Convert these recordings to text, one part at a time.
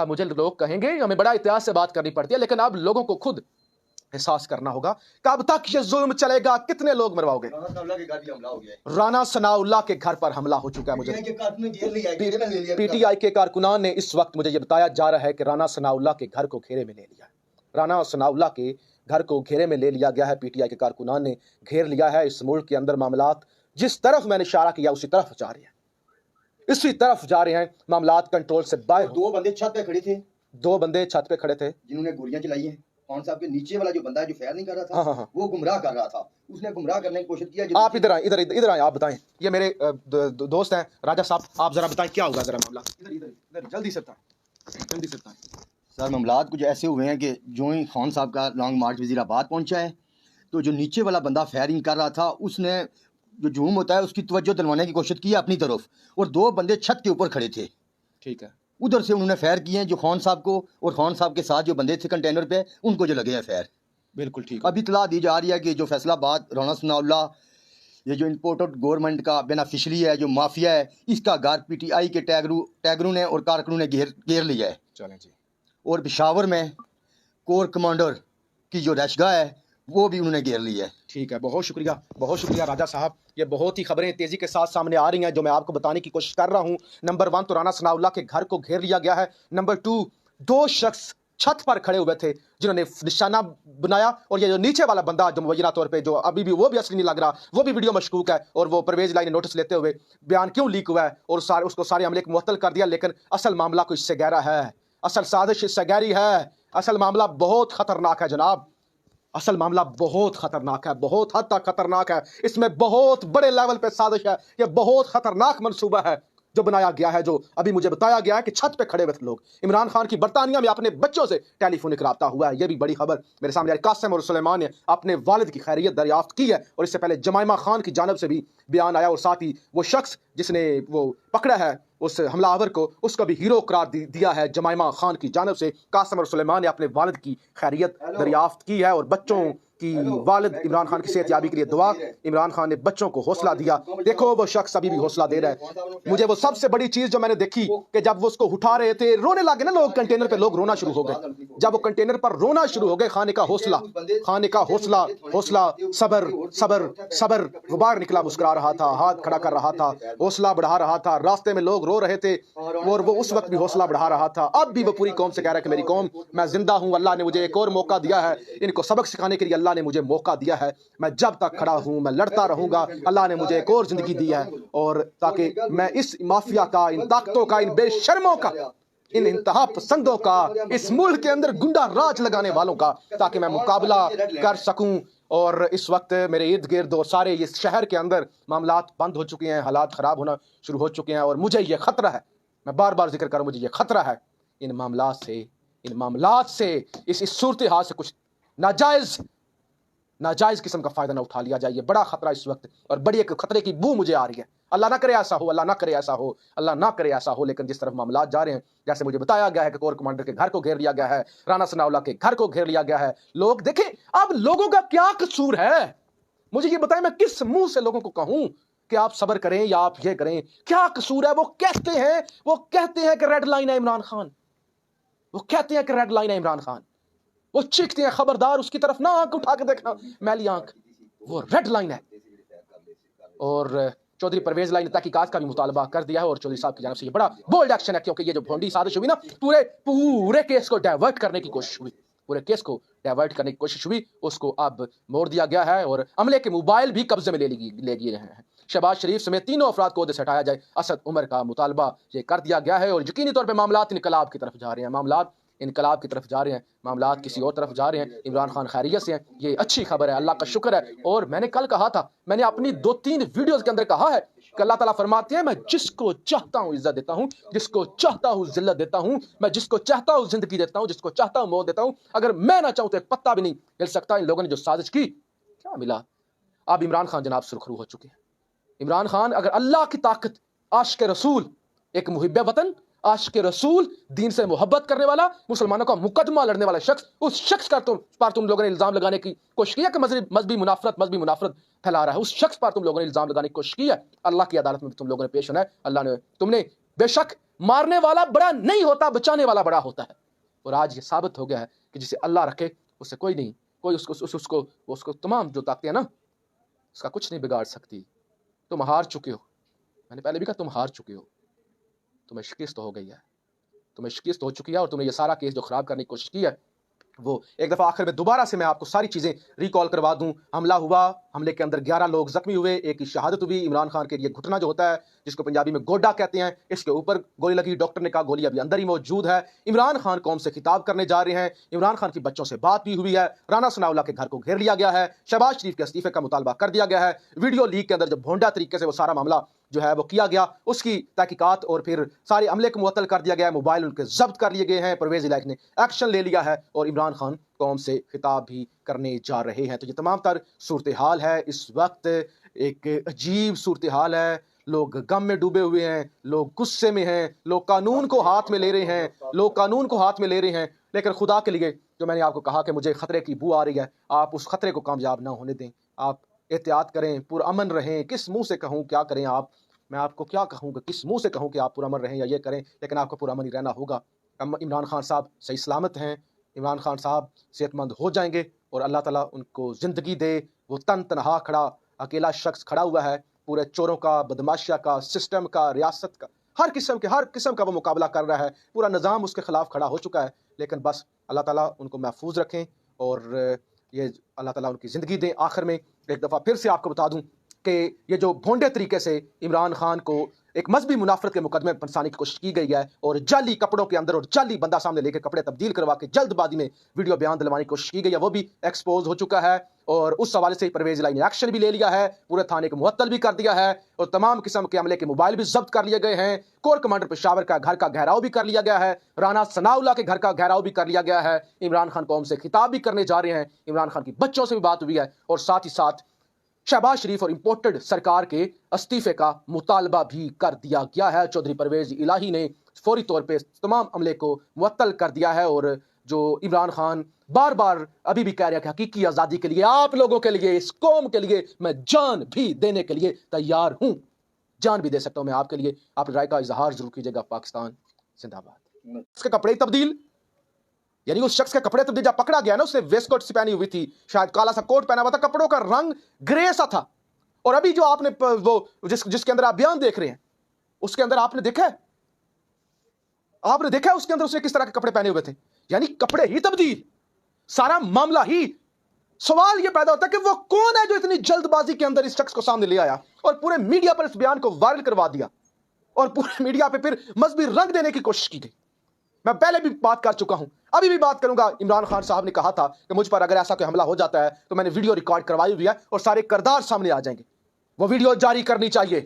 اب مجھے لوگ کہیں گے ہمیں بڑا احتیاط سے بات کرنی پڑتی ہے، لیکن اب لوگوں کو خود احساس کرنا ہوگا کب تک یہ ظلم چلے گا، کتنے لوگ مرواؤ گے۔ رانا ثناء اللہ کے گھر پر حملہ ہو چکا ہے۔ مجھے پی ٹی آئی کے کارکنان نے اس وقت مجھے یہ بتایا جا رہا ہے کہ رانا ثناء اللہ کے گھر کو گھیرے میں لے لیا ہے۔ رانا ثناء اللہ کے گھر کو گھیرے میں لے لیا گیا ہے، پی ٹی آئی کے کارکنان نے گھیر لیا ہے۔ اس ملک کے اندر معاملات جس طرف میں نے اشارہ کیا اسی طرف جا رہے ہیں، اسی طرف جا رہے ہیں، معاملات کنٹرول سے باہر۔ دو بندے چھت پہ کھڑے تھے، دو بندے چھت پہ کھڑے تھے جنہوں نے گولیاں چلائی ہیں۔ خان صاحب کے نیچے والا جو بندہ ہے جو فائر نہیں کر رہا تھا، وہ گمراہ کر رہا تھا، اس نے گمراہ کرنے کی کوشش کیا۔ آپ ادھر آئیں، ادھر آئیں، آپ بتائیں، یہ میرے دوست ہیں راجہ صاحب، آپ ذرا بتائیں کیا ہوگا ذرا معاملہ، ادھر جلدی سے بتائیں، جلدی سے بتائیں۔ سر معاملات کچھ ایسے ہوئے ہیں کہ جو ہی خان صاحب کا لانگ مارچ وزیر آباد پہنچا ہے تو جو نیچے والا بندہ فائرنگ کر رہا تھا اس نے جو جھوم ہوتا ہے اس کی توجہ دلوانے کی کوشش کی اپنی طرف، اور دو بندے چھت کے اوپر کھڑے تھے، ٹھیک ہے، ادھر سے انہوں نے فائر کیے ہیں جو خان صاحب کو اور خان صاحب کے ساتھ جو بندے تھے کنٹینر پہ ان کو جو لگے ہیں فائر۔ بالکل ٹھیک۔ اب اطلاع دی جا رہی ہے کہ جو فیصلہ آباد رانا ثناء اللہ یہ جو امپورٹڈ گورنمنٹ کا بینیفیشری ہے، جو مافیا ہے، اس کا گھر پی ٹی آئی کے ٹیگروں نے اور کارکنوں نے گھیر لیا ہے، چلیں جی، اور پشاور میں کور کمانڈر کی جو رہائش گاہ ہے وہ بھی انہوں نے گھیر لی ہے۔ ٹھیک ہے، بہت شکریہ راجہ صاحب، یہ بہت ہی خبریں تیزی کے ساتھ سامنے آ رہی ہیں جو میں آپ کو بتانے کی کوشش کر رہا ہوں۔ نمبر 1 تو رانا ثناء اللہ کے گھر کو گھیر لیا گیا ہے۔ نمبر 2 دو شخص چھت پر کھڑے ہوئے تھے جنہوں نے نشانہ بنایا، اور یہ جو نیچے والا بندہ جو مبینہ طور پہ جو ابھی بھی وہ بھی اصلی نہیں لگ رہا، وہ بھی ویڈیو مشکوک ہے، اور وہ پرویز لائی نے نوٹس لیتے ہوئے بیان کیوں لیک ہوا ہے اور اس کو سارے عملے کو معطل کر دیا، لیکن اصل معاملہ کچھ سے گہرا ہے، اصل سازش اس سے گہری ہے، اصل معاملہ بہت خطرناک ہے جناب، اصل معاملہ بہت خطرناک ہے، بہت حد تک خطرناک ہے، اس میں بہت بڑے لیول پہ سازش ہے، یہ بہت خطرناک منصوبہ ہے جو بنایا گیا ہے، جو ابھی مجھے بتایا گیا ہے کہ چھت پہ کھڑے ہوئے تھے لوگ۔ عمران خان کی برطانیہ میں اپنے بچوں سے ٹیلی فونک رابطہ ہوا ہے، یہ بھی بڑی خبر میرے سامنے آئی۔ قاسم اور سلیمان نے اپنے والد کی خیریت دریافت کی ہے، اور اس سے پہلے جمائمہ خان کی جانب سے بھی بیان آیا، اور ساتھ ہی وہ شخص جس نے وہ پکڑا ہے اس حملہ آور کو، اس کو بھی ہیرو قرار دیا ہے جمائمہ خان کی جانب سے۔ قاسم اور سلیمان نے اپنے والد کی خیریت دریافت کی ہے، اور بچوں کی والد عمران خان کی صحت یابی کے لیے دعا۔ عمران خان نے بچوں کو حوصلہ دیا، دیکھو وہ شخص ابھی بھی حوصلہ دے رہا ہے۔ مجھے وہ سب سے بڑی چیز جو میں نے دیکھی کہ جب وہ اس کو اٹھا رہے تھے رونے لگے نا لوگ، کنٹینر پہ لوگ رونا شروع ہو گئے، جب وہ کنٹینر پر رونا شروع ہو گئے، خانے کا حوصلہ، صبر، وہ باہر نکلا، مسکرا رہا تھا، ہاتھ کھڑا کر رہا تھا، حوصلہ بڑھا رہا تھا، راستے میں لوگ رو رہے تھے اور وہ اس وقت بھی حوصلہ بڑھا رہا تھا۔ اب بھی وہ پوری قوم سے کہہ رہا ہے کہ میری قوم، میں زندہ ہوں، اللہ نے مجھے ایک اور موقع دیا ہے، ان کو سبق سکھانے کے لیے اللہ نے مجھے موقع دیا ہے، میں جب تک کھڑا ہوں میں لڑتا رہوں گا، اللہ نے مجھے ایک اور زندگی دی ہے، اور تاکہ میں اس مافیا کا، ان طاقتوں کا، ان بے شرموں کا، ان انتہا پسندوں کا، اس ملک کے اندر گنڈا راج لگانے والوں کا، تاکہ میں مقابلہ کر سکوں۔ اور اس وقت میرے ارد گرد اور سارے اس شہر کے اندر معاملات بند ہو چکے ہیں، حالات خراب ہونا شروع ہو چکے ہیں، اور مجھے یہ خطرہ ہے، میں بار بار ذکر کروں، مجھے یہ خطرہ ہے ان معاملات سے اس صورتحال سے کچھ ناجائز قسم کا فائدہ نہ اٹھا لیا جائے، یہ بڑا خطرہ اس وقت، اور بڑی ایک خطرے کی بو مجھے آ رہی ہے۔ اللہ نہ کرے ایسا ہو، اللہ نہ کرے ایسا ہو، اللہ نہ کرے ایسا ہو، لیکن جس طرف معاملات جا رہے ہیں، جیسے مجھے بتایا گیا ہے کہ کور کمانڈر کے گھر کو گھیر لیا گیا ہے، رانا ثناء اللہ کے گھر کو گھیر لیا گیا ہے، لوگ دیکھیں اب لوگوں کا کیا قصور ہے، مجھے یہ بتائیں میں کس منہ سے لوگوں کو کہوں کہ آپ صبر کریں یا آپ یہ کریں، کیا قصور ہے؟ وہ کہتے ہیں کہ ریڈ لائن ہے عمران خان، وہ کہتے ہیں کہ ریڈ لائن ہے عمران خان، وہ چیختے ہیں خبردار اس کی طرف نہ آنکھ اٹھا کے دیکھنا میلی آنکھ، وہ ریڈ لائن ہے۔ اور چودھری پرویز لائی نے تحقیقات کا بھی مطالبہ کر دیا ہے، اور چودھری صاحب کی جانب سے یہ بڑا بولڈ ایکشن ہے، کیونکہ یہ جو بھونڈی سازش ہوئی نا، پورے کیس کو ڈائیورٹ کرنے کی کوشش ہوئی، اس کو اب موڑ دیا گیا ہے، اور عملے کے موبائل بھی قبضے میں لے لیے گئے ہیں۔ شہباز شریف سمیت تینوں افراد کو عہدے سے ہٹایا جائے، اسد عمر کا مطالبہ یہ کر دیا گیا ہے، اور یقینی طور پہ معاملات انقلاب کی طرف جا رہے ہیں، معاملات کسی اور طرف جا رہے ہیں۔ عمران خان خیریت سے ہیں، یہ اچھی خبر ہے، اللہ کا شکر ہے۔ اور میں نے کل کہا تھا، میں نے اپنی 2-3 ویڈیوز کے اندر کہا ہے کہ اللہ تعالیٰ فرماتے ہیں میں جس کو چاہتا ہوں عزت دیتا ہوں، جس کو چاہتا ہوں ذلت دیتا ہوں، میں جس کو چاہتا ہوں زندگی دیتا ہوں، جس کو چاہتا ہوں موت دیتا ہوں، اگر میں نہ چاہوں تو ایک پتا بھی نہیں ہل سکتا۔ ان لوگوں نے جو سازش کی کیا ملا؟ اب عمران خان جناب سرخرو ہو چکے ہیں۔ عمران خان اگر اللہ کی طاقت، عاشق رسول، ایک محب وطن، عاشق رسول، دین سے محبت کرنے والا، مسلمانوں کا مقدمہ لڑنے والا شخص، اس شخص پر تم لوگوں نے الزام لگانے کی کوشش کی ہے کہ مذہبی منافرت پھیلا رہا ہے، اس شخص پر تم لوگوں نے الزام لگانے کی کوشش کی ہے، اللہ کی عدالت میں تم لوگوں نے پیش ہونا ہے۔ اللہ نے تم نے بے شک مارنے والا بڑا نہیں ہوتا، بچانے والا بڑا ہوتا ہے. اور آج یہ ثابت ہو گیا ہے کہ جسے اللہ رکھے اسے کوئی نہیں، کوئی اس کو تمام جو طاقتیں ہیں نا اس کا کچھ نہیں بگاڑ سکتی. تم ہار چکے ہو، میں نے پہلے بھی کہا تم ہار چکے ہو، تمہیں شکست ہو گئی ہے، تمہیں شکست ہو چکی ہے، اور تم نے یہ سارا کیس جو خراب کرنے کی کوشش کی ہے وہ ایک دفعہ آخر میں دوبارہ سے میں آپ کو ساری چیزیں ریکال کروا دوں. حملہ ہوا، حملے کے اندر 11 لوگ زخمی ہوئے، ایک کی شہادت ہوئی. عمران خان کے یہ گھٹنا جو ہوتا ہے جس کو پنجابی میں گوڈا کہتے ہیں، اس کے اوپر گولی لگی. ڈاکٹر نے کہا گولی ابھی اندر ہی موجود ہے. عمران خان قوم سے خطاب کرنے جا رہے ہیں. عمران خان کی بچوں سے بات بھی ہوئی ہے. رانا ثناءاللہ کے گھر کو گھیر لیا گیا ہے. شہباز شریف کے استعفے کا مطالبہ کر دیا گیا ہے. ویڈیو لیک کے اندر جو بھونڈا طریقے سے وہ سارا معاملہ جو ہے وہ کیا گیا، اس کی تحقیقات اور پھر سارے عملے کو معطل کر دیا گیا ہے. موبائل ان کے ضبط کر لیے گئے ہیں. پرویز الہی نے ایکشن لے لیا ہے اور عمران خان قوم سے خطاب بھی کرنے جا رہے ہیں. تو یہ تمام تر صورتحال ہے اس وقت، ایک عجیب صورتحال ہے. لوگ غم میں ڈوبے ہوئے ہیں، لوگ غصے میں ہیں، لوگ قانون کو ہاتھ میں لے رہے ہیں، لیکن خدا کے لیے جو میں نے آپ کو کہا کہ مجھے خطرے کی بو آ رہی ہے، آپ اس خطرے کو کامیاب نہ ہونے دیں. آپ احتیاط کریں، پرامن رہیں. کس منہ سے کہوں کیا کریں آپ، میں آپ کو کیا کہوں کہ کس منہ سے کہوں کہ آپ پرامن رہیں یا یہ کریں، لیکن آپ کو پرامن ہی رہنا ہوگا. عمران خان صاحب صحیح سلامت ہیں، عمران خان صاحب صحت مند ہو جائیں گے اور اللہ تعالیٰ ان کو زندگی دے. وہ تنہا کھڑا اکیلا شخص کھڑا ہوا ہے، پورے چوروں کا، بدماشیہ کا، سسٹم کا، ریاست کا، ہر قسم کا وہ مقابلہ کر رہا ہے. پورا نظام اس کے خلاف کھڑا ہو چکا ہے، لیکن بس اللہ تعالیٰ ان کو محفوظ رکھیں اور یہ اللہ تعالیٰ ان کی زندگی دیں. آخر میں ایک دفعہ پھر سے آپ کو بتا دوں کہ یہ جو بھونڈے طریقے سے عمران خان کو ایک مذہبی منافرت کے مقدمے میں پھنسانے کی کوشش کی گئی ہے اور جعلی کپڑوں کے اندر اور جعلی بندہ سامنے لے کے کپڑے تبدیل کروا کے جلد بازی میں ویڈیو بیان دلوانے کی کوشش کی گئی ہے، وہ بھی ایکسپوز ہو چکا ہے. اور اس حوالے سے پرویز الہی نے ایکشن بھی لے لیا ہے، پورے تھانے کو معطل بھی کر دیا ہے اور تمام قسم کے عملے کے موبائل بھی ضبط کر لیے گئے ہیں. کور کمانڈر پشاور کا گھر کا گھیراؤ بھی کر لیا گیا ہے. رانا ثناءاللہ کے گھر کا گھیراؤ بھی کر لیا گیا ہے. عمران خان قوم سے خطاب بھی کرنے جا رہے ہیں. عمران خان کی بچوں سے بھی بات ہوئی ہے اور ساتھ ہی ساتھ شہباز شریف اور امپورٹڈ سرکار کے استعفے کا مطالبہ بھی کر دیا گیا ہے. چودھری پرویز الہی نے فوری طور پہ تمام عملے کو معطل کر دیا ہے اور جو عمران خان بار بار ابھی بھی کہہ رہا ہے کہ حقیقی آزادی کے لیے، آپ لوگوں کے لیے، اس قوم کے لیے میں جان بھی دینے کے لیے تیار ہوں، جان بھی دے سکتا ہوں میں آپ کے لیے. آپ رائے کا اظہار ضرور کیجیے گا. پاکستان زندہ باد. اس کے کپڑے تبدیل، یعنی اس شخص کے کپڑے تبدیل جب پکڑا گیا نا، اس نے ویسٹ کوٹ سی پہنی ہوئی تھی، شاید کالا سا کوٹ پہنا ہوا تھا، کپڑوں کا رنگ گرے سا تھا. اور ابھی جو آپ نے وہ جس کے اندر آپ بیان دیکھ رہے ہیں، اس کے اندر آپ نے دیکھا اس کے اندر اس نے کس طرح کے کپڑے پہنے ہوئے تھے. یعنی کپڑے ہی تبدیل، سارا معاملہ ہی. سوال یہ پیدا ہوتا ہے کہ وہ کون ہے جو اتنی جلد بازی کے اندر اس شخص کو سامنے لے آیا اور پورے میڈیا پر اس بیان کو وائرل کروا دیا اور پورے میڈیا پہ پھر مذہبی رنگ دینے کی کوشش کی گئی. میں پہلے بھی بات کر چکا ہوں، ابھی بھی بات کروں گا. عمران خان صاحب نے کہا تھا کہ مجھ پر اگر ایسا کوئی حملہ ہو جاتا ہے تو میں نے ویڈیو ریکارڈ کروائی ہوئی ہے اور سارے کردار سامنے آ جائیں گے. وہ ویڈیو جاری کرنی چاہیے.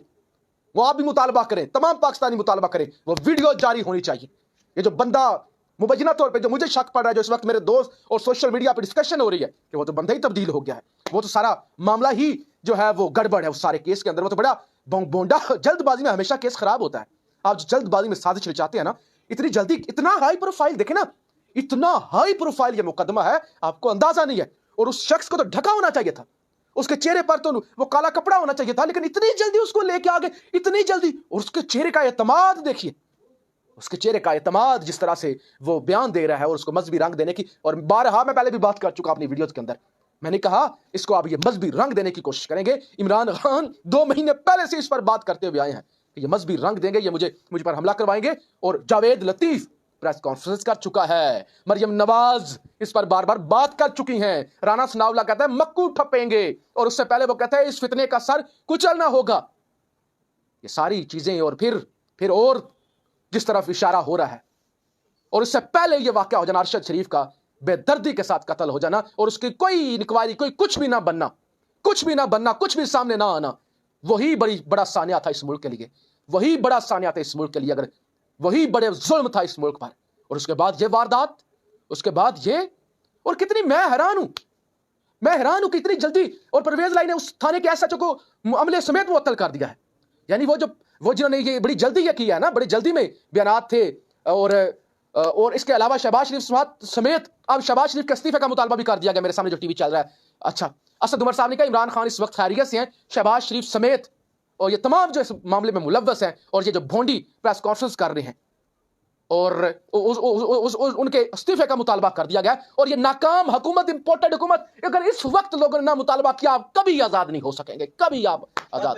وہ آپ بھی مطالبہ کریں، تمام پاکستانی مطالبہ کریں، وہ ویڈیو جاری ہونی چاہیے. یہ جو بندہ مبینہ طور پہ جو مجھے شک پڑ رہا ہے، جو اس وقت میرے دوست اور سوشل میڈیا پہ ڈسکشن ہو رہی ہے کہ وہ تو بندہ ہی تبدیل ہو گیا ہے، وہ تو سارا معاملہ ہی جو ہے وہ گڑبڑ ہے اس سارے کیس کے اندر. وہ تو بڑا بونڈا، جلد بازی میں ہمیشہ کیس خراب ہوتا ہے. آپ جو جلد بازی میں سازش رچاتے ہیں نا، اتنی جلدی، اتنا ہائی پروفائل دیکھیں نا، اتنا ہائی پروفائل یہ مقدمہ ہے، آپ کو اندازہ نہیں ہے. اور اس شخص کو تو ڈھکا ہونا چاہیے تھا، اس کے چہرے پر تو وہ کالا کپڑا ہونا چاہیے تھا، لیکن اتنی جلدی اس کو لے کے آگے، اتنی جلدی. اور اس کے چہرے کا اعتماد دیکھیے، اس کے چہرے کا اعتماد، جس طرح سے وہ بیان دے رہا ہے اور اس کو مذہبی رنگ دینے کی. اور بارہا میں پہلے بھی بات کر چکا اپنی ویڈیوز کے اندر، میں نے کہا اس کو آپ یہ مذہبی رنگ دینے کی کوشش کریں گے. عمران خان 2 مہینے پہلے سے اس پر بات کرتے ہوئے آئے ہیں کہ یہ مذہبی رنگ دیں گے، یہ مجھ پر حملہ کروائیں گے. اور جاوید لطیف پریس کانفرنس کر چکا ہے، مریم نواز اس پر بار بار بات کر چکی ہیں. رانا ثناءاللہ کہتا ہے مکو ٹھپیں گے، اور اس سے پہلے وہ کہتا ہے اس فتنے کا سر کچلنا ہوگا. یہ ساری چیزیں اور پھر اور جس طرف اشارہ ہو رہا ہے. اور اس سے پہلے یہ واقعہ ہو جانا، ارشد شریف کا بے دردی کے ساتھ قتل ہو جانا، اور اس کی کوئی انکوائری، کوئی کچھ بھی نہ بننا، کچھ بھی سامنے نہ آنا، وہی بڑا سانیہ تھا اس ملک کے لیے. وہی بڑا سانیہ تھا اس ملک کے لیے، اگر وہی بڑے ظلم تھا اس ملک پر. اور اس کے بعد یہ واردات، اس کے بعد یہ، اور کتنی میں حیران ہوں کہ اتنی جلدی. اور پرویز الہی نے اس تھانے کے ایس ایچ او کو عملے سمیت معطل کر دیا ہے. یعنی وہ جنہوں نے یہ بڑی جلدی یہ کیا ہے نا، بڑی جلدی میں بیانات تھے. اور اس کے علاوہ شہباز شریف سمیت اب شہباز شریف کے استعفے کا مطالبہ بھی کر دیا گیا میرے سامنے جو ٹی وی چل رہا ہے. اچھا، اسد عمر صاحب نے کہا عمران خان اس وقت خیریت سے ہیں، شہباز شریف سمیت اور یہ تمام جو اس معاملے میں ملوث ہیں اور یہ جو بھونڈی پریس کانفرنس کر رہے ہیں اور ان کے استعفے کا مطالبہ کر دیا گیا اور یہ ناکام حکومت امپورٹڈ حکومت اگر اس وقت لوگوں نے نہ مطالبہ کیا آپ کبھی آزاد نہیں ہو سکیں گے, کبھی آپ آزاد